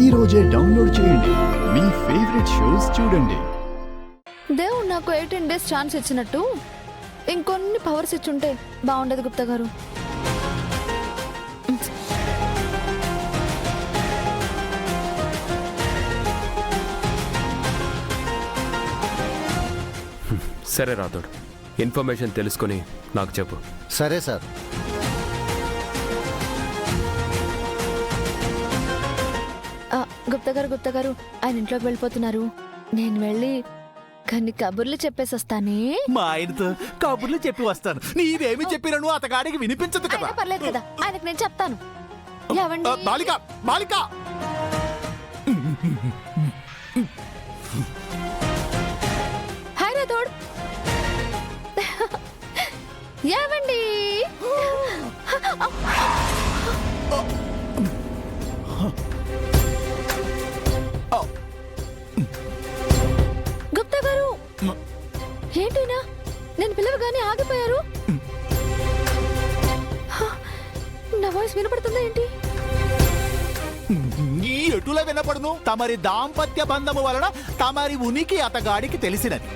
ఈ రోజే డౌన్లోడ్ చేయండి. మీ ఫేవరెట్ షోస్ చూడండి. దేవుడు నాకు 18 days ఛాన్స్ ఇచ్చినట్టు ఇంకొన్ని పవర్స్ ఇచ్చుంటే బాగుండదు గుప్తా గారు. సరే రాథోడ్, ఇన్ఫర్మేషన్ తెలుసుకొని నాకు చెప్పు. సరే సార్. గుప్తా గారు ఆయన ఇంట్లోకి వెళ్ళిపోతున్నారు. నేను వెళ్ళి కొన్ని కబుర్లు చెప్పేసి వస్తానే. మా ఆయనతో కబుర్లు చెప్పి వస్తాను. నీవేమి చెప్పినను అతగాడికి వినిపించదు కదా. అయినా పర్లేదు కదా, ఆయనకు నేను చెప్తాను. ఏవండి? బాలిక బాలిక హాయ్ రాథోడ్. ఏవండి? గుప్తా గారు ఏంటినా నేను పిలవగానే ఆగిపోయారు. నా వాయిస్ వినపడుతుందా ఏంటి? ఈ ఎటుల వినపడును. తమరి దాంపత్య బంధము వలన తమరి ఉనికి అతగాడికి తెలిసినది.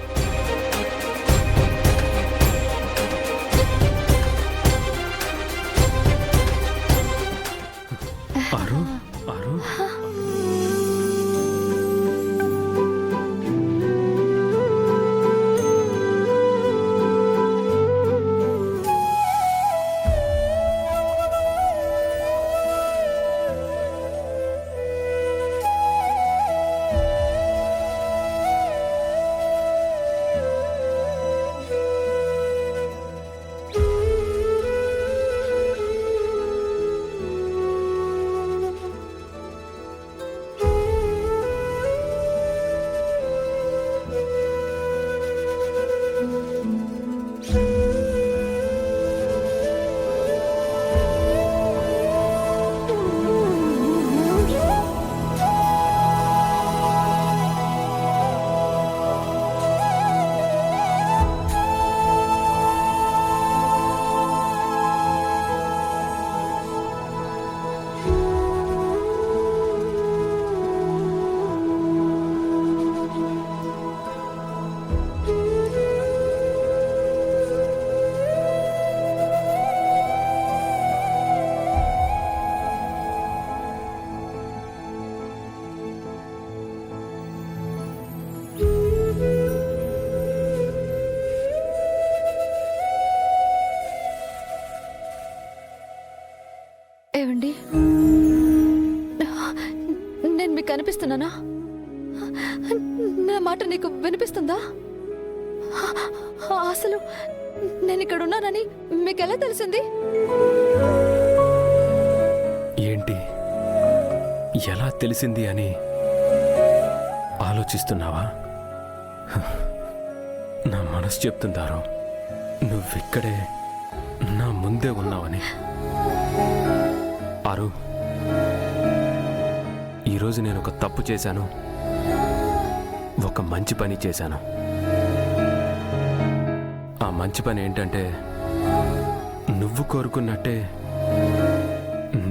ఆరు ఆరు ఏవండి, నేను మీకు కనిపిస్తున్నానా? నా మాట నీకు వినిపిస్తుందా? అసలు నేను ఇక్కడ ఉన్నానని మీకు ఎలా తెలిసింది? ఏంటి, ఎలా తెలిసింది అని ఆలోచిస్తున్నావా? నా మనసు చెప్తుందారో నువ్విక్కడే నా ముందే ఉన్నావని. ఆరు, ఈరోజు నేను ఒక తప్పు చేశాను, ఒక మంచి పని చేశాను. ఆ మంచి పని ఏంటంటే నువ్వు కోరుకున్నట్టే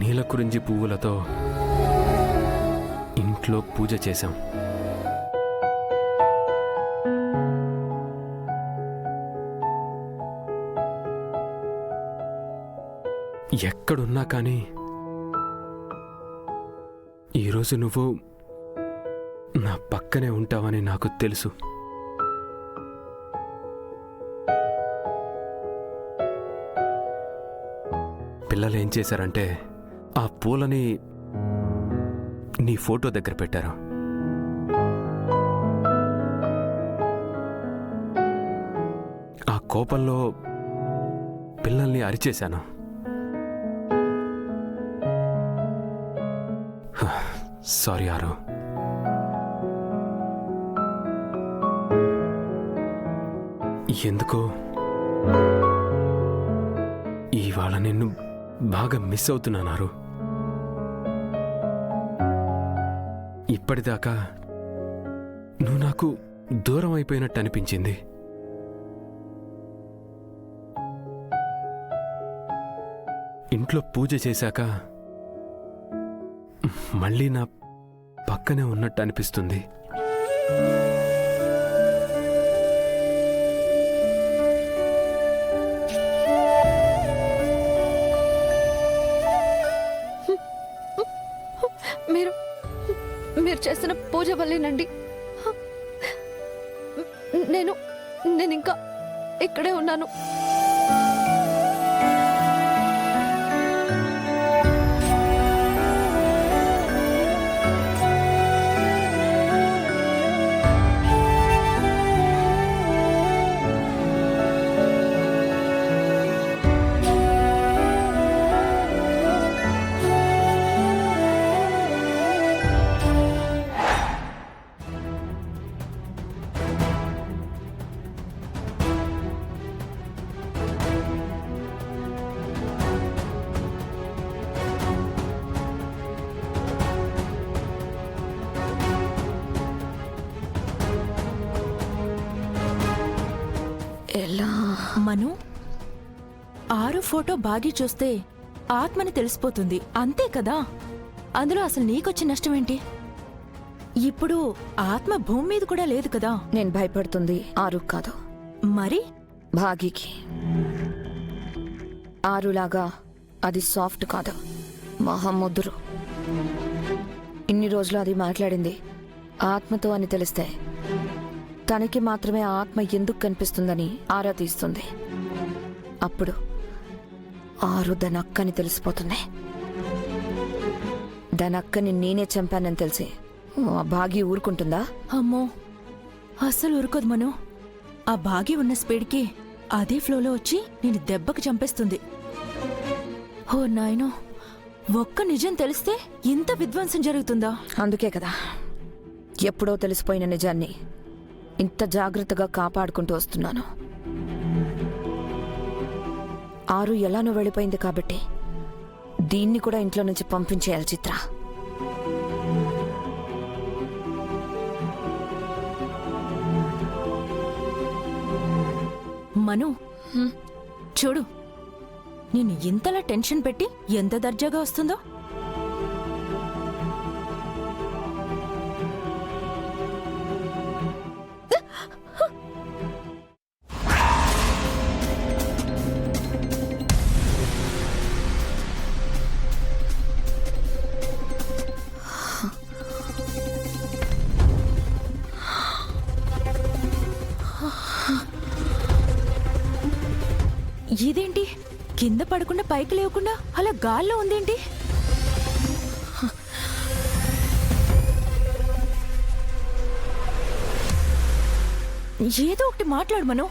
నీలకురించి పువ్వులతో ఇంట్లో పూజ చేశాం. ఎక్కడున్నా కానీ ఈరోజు నువ్వు నా పక్కనే ఉంటావని నాకు తెలుసు. పిల్లలు ఏం చేశారంటే ఆ పూలని నీ ఫోటో దగ్గర పెట్టారు. ఆ కోపంలో పిల్లల్ని అరిచేశాను. సారీ ఆరు. ఎందుకో ఇవాళ నిన్ను బాగా మిస్ అవుతున్నాను. ఇప్పటిదాకా నువ్వు నాకు దూరం అయిపోయినట్టు అనిపించింది. ఇంట్లో పూజ చేశాక మళ్ళీ నా పక్కనే ఉన్నట్టు అనిపిస్తుంది. మీరు మీరు చేసిన పూజ వల్లేనండి నేను ఇంకా ఇక్కడే ఉన్నాను. ఎలా మను, 6 ఫోటో బాగి చూస్తే ఆత్మని తెలిసిపోతుంది, అంతే కదా. అందులో అసలు నీకొచ్చిన నష్టమేంటి? ఇప్పుడు ఆత్మ భూమి మీద కూడా లేదు కదా. నేను భయపడుతుంది ఆరు కాదు, మరి భాగికి. ఆరులాగా అది సాఫ్ట్ కాదు, మహాముద్దురు. ఇన్ని రోజులు అది మాట్లాడింది ఆత్మతో అని తెలిస్తే తనకి మాత్రమే ఆత్మ ఎందుకు కనిపిస్తుందని ఆరా తీస్తుంది. అప్పుడు ఆరు దాని అక్కని తెలిసిపోతుంది. దాని అక్కని నేనే చంపానని తెలిసి ఆ భాగి ఊరుకుంటుందా? అమ్మో, అస్సలు ఊరుకోదు మను. ఆ బాగి ఉన్న స్పీడ్కి అదే ఫ్లోలో వచ్చి నేను దెబ్బకి చంపేస్తుంది. ఓ నాయనో, ఒక్క నిజం తెలిస్తే ఇంత విధ్వంసం జరుగుతుందా? అందుకే కదా ఎప్పుడో తెలిసిపోయిన నిజాన్ని ఇంత జాగ్రత్తగా కాపాడుకుంటూ వస్తున్నాను. ఆరు ఎలానో వెళ్ళిపోయింది కాబట్టి దీన్ని కూడా ఇంట్లో నుంచి పంపించేయాలి చిత్ర. మను, చూడు, నేను ఇంతలా టెన్షన్ పెట్టి ఎంత దర్జాగా వస్తుందో. ఇదేంటి, కింద పడకుండా పైకి లేకుండా అలా గాల్లో ఉందేంటి? ఏదో ఒకటి మాట్లాడు మను.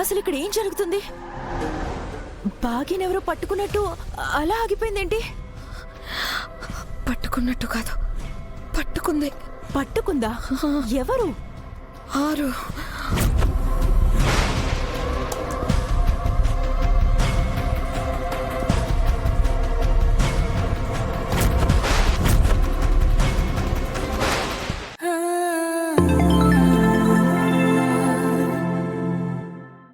అసలు ఇక్కడ ఏం జరుగుతుంది? బాగినెవరో పట్టుకున్నట్టు అలా ఆగిపోయిందేంటి? పట్టుకున్నట్టు కాదు, పట్టుకుంది. పట్టుకుందా? ఎవరు? ఆరు